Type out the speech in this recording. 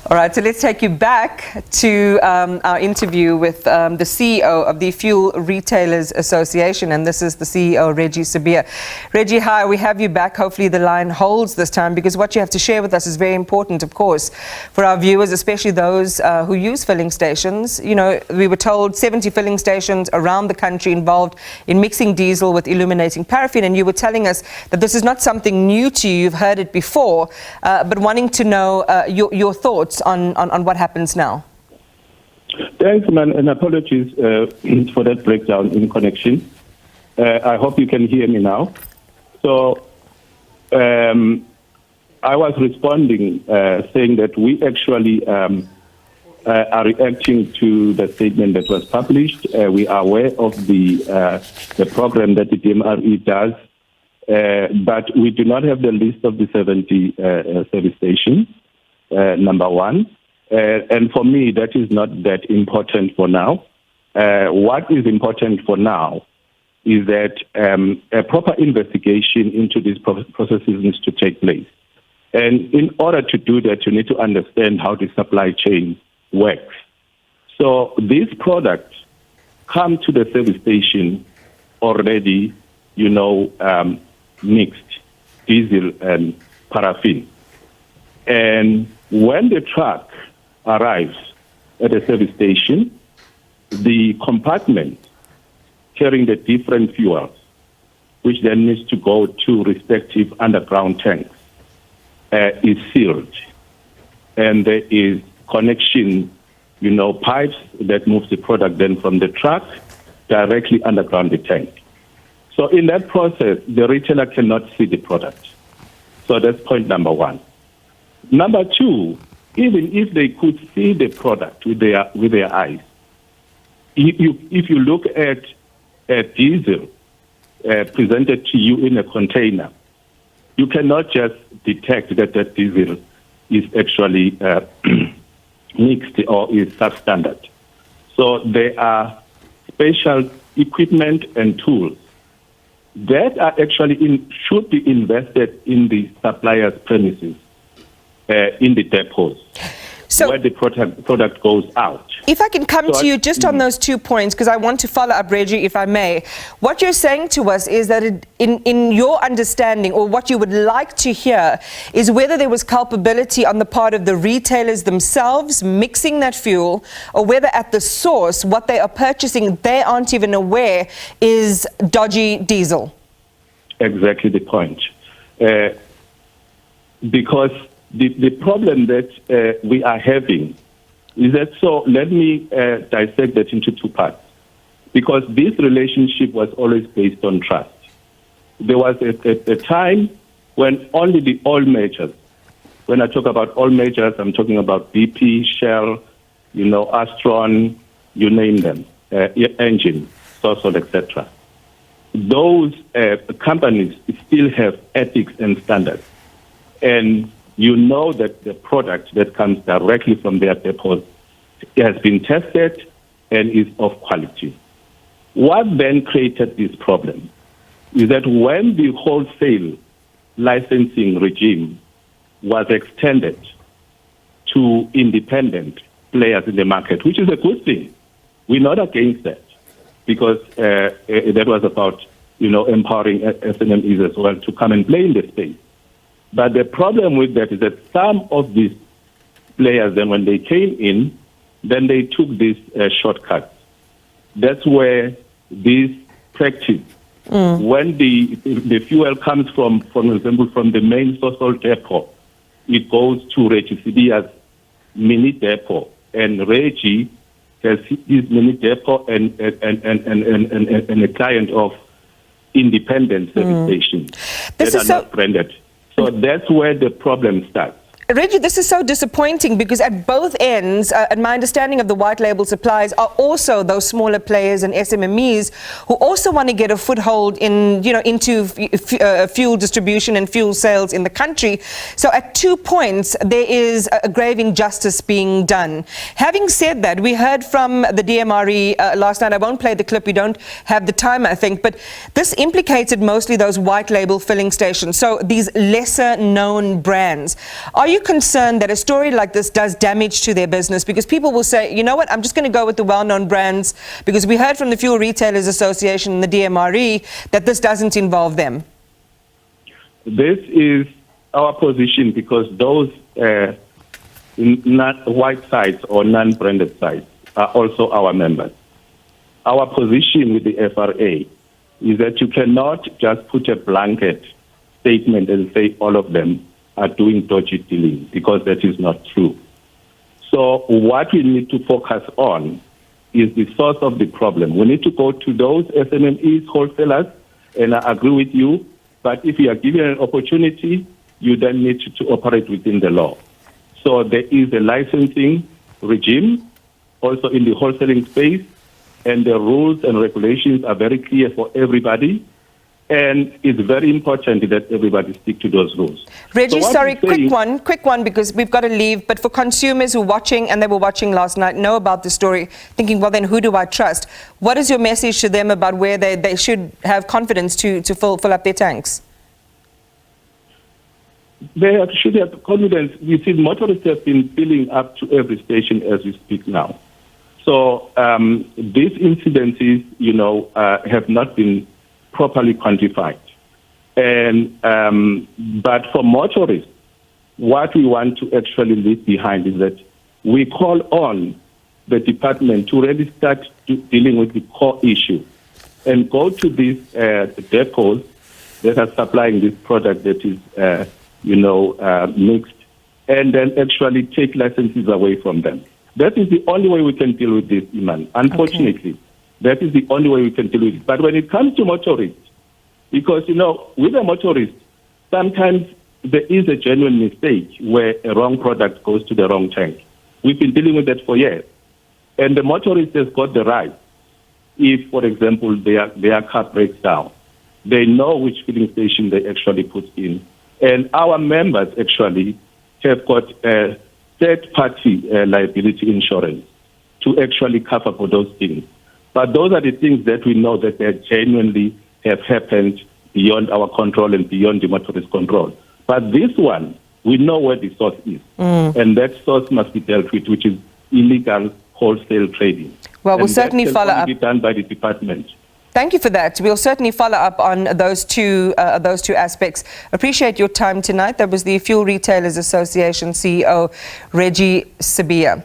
All right, so let's take you back to our interview with the CEO of the Fuel Retailers Association, and this is the CEO, Reggie Sibiya. Reggie, hi, we have you back. Hopefully the line holds this time, because what you have to share with us is very important, of course, for our viewers, especially those who use filling stations. You know, we were told 70 filling stations around the country involved in mixing diesel with illuminating paraffin, and you were telling us that this is not something new to you, you've heard it before, but wanting to know your thoughts on what happens now. Thanks, man, and apologies for that breakdown in connection. I hope you can hear me now. So I was responding saying that we actually are reacting to the statement that was published. We are aware of the program that the DMRE does, but we do not have the list of the 70 service stations, number one. And for me, that is not that important for now. What is important for now is that a proper investigation into these processes needs to take place. And in order to do that, you need to understand how the supply chain works. So these products come to the service station already, mixed, diesel and paraffin. And when the truck arrives at the service station, the compartment carrying the different fuels, which then needs to go to respective underground tanks, is sealed. And there is connection, pipes that moves the product then from the truck directly underground the tank. So in that process, the retailer cannot see the product. So that's point number one. Number two, even if they could see the product with their eyes, if you look at diesel presented to you in a container, you cannot just detect that diesel is actually mixed or is substandard. So there are special equipment and tools that are actually should be invested in the supplier's premises, in the depots, so where the product goes out. If I can come to you just on those 2 points, because I want to follow up, Reggie, if I may. What you're saying to us is that in your understanding, or what you would like to hear, is whether there was culpability on the part of the retailers themselves mixing that fuel, or whether at the source, what they are purchasing, they aren't even aware is dodgy diesel. Exactly the point. Because the problem that we are having is that, so let me dissect that into two parts. Because this relationship was always based on trust. There was a time when only the oil majors, when I talk about oil majors, I'm talking about BP, Shell, Astron, you name them, Engine, Sasol, etc. Those companies still have ethics and standards. And you know that the product that comes directly from their depots has been tested and is of quality. What then created this problem is that when the wholesale licensing regime was extended to independent players in the market, which is a good thing. We're not against that, because that was about, empowering SMEs as well to come and play in the space. But the problem with that is that some of these players, then when they came in, then they took these shortcuts. That's where this practice, when the fuel comes from example, from the main social depot, it goes to Reggie Sibiya's mini depot, and Reggie has his mini depot and a client of independent service stations that are not branded. So that's where the problem starts. Reggie, this is so disappointing, because at both ends, and my understanding of the white label suppliers are also those smaller players and SMMEs who also want to get a foothold in, into fuel distribution and fuel sales in the country. So at 2 points, there is a grave injustice being done. Having said that, we heard from the DMRE last night. I won't play the clip. We don't have the time, I think, but this implicated mostly those white label filling stations. So these lesser known brands. Are you you concerned that a story like this does damage to their business? Because people will say, you know what, I'm just going to go with the well-known brands, because we heard from the Fuel Retailers Association and the DMRE that this doesn't involve them. This is our position, because those white sites or non-branded sites are also our members. Our position with the FRA is that you cannot just put a blanket statement and say all of them are doing dodgy dealing, because that is not true. So what we need to focus on is the source of the problem. We need to go to those SMMEs, wholesalers, and I agree with you, but if you are given an opportunity, you then need to operate within the law. So there is a licensing regime also in the wholesaling space, and the rules and regulations are very clear for everybody. And it's very important that everybody stick to those rules. Reggie, sorry, quick one, because we've got to leave. But for consumers who are watching, and they were watching last night, know about the story, thinking, well, then who do I trust? What is your message to them about where they should have confidence to fill up their tanks? They should have confidence. You see, motorists have been filling up to every station as we speak now. So these incidences, have not been properly quantified. And but for motorists, what we want to actually leave behind is that we call on the department to really start dealing with the core issue and go to these depots that are supplying this product that is, mixed, and then actually take licenses away from them. That is the only way we can deal with this, Iman. Unfortunately, that is the only way we can deal with it. But when it comes to motorists, because, with a motorist, sometimes there is a genuine mistake where a wrong product goes to the wrong tank. We've been dealing with that for years. And the motorist has got the right. If, for example, their car breaks down, they know which filling station they actually put in. And our members actually have got a third-party liability insurance to actually cover for those things. But those are the things that we know that they genuinely have happened beyond our control and beyond the motorist control. But this one, we know where the source is. And that source must be dealt with, which is illegal wholesale trading. Well, we'll certainly follow up. Be done by the department. Thank you for that. We'll certainly follow up on those two aspects. Appreciate your time tonight. That was the Fuel Retailers Association CEO, Reggie Sibiya.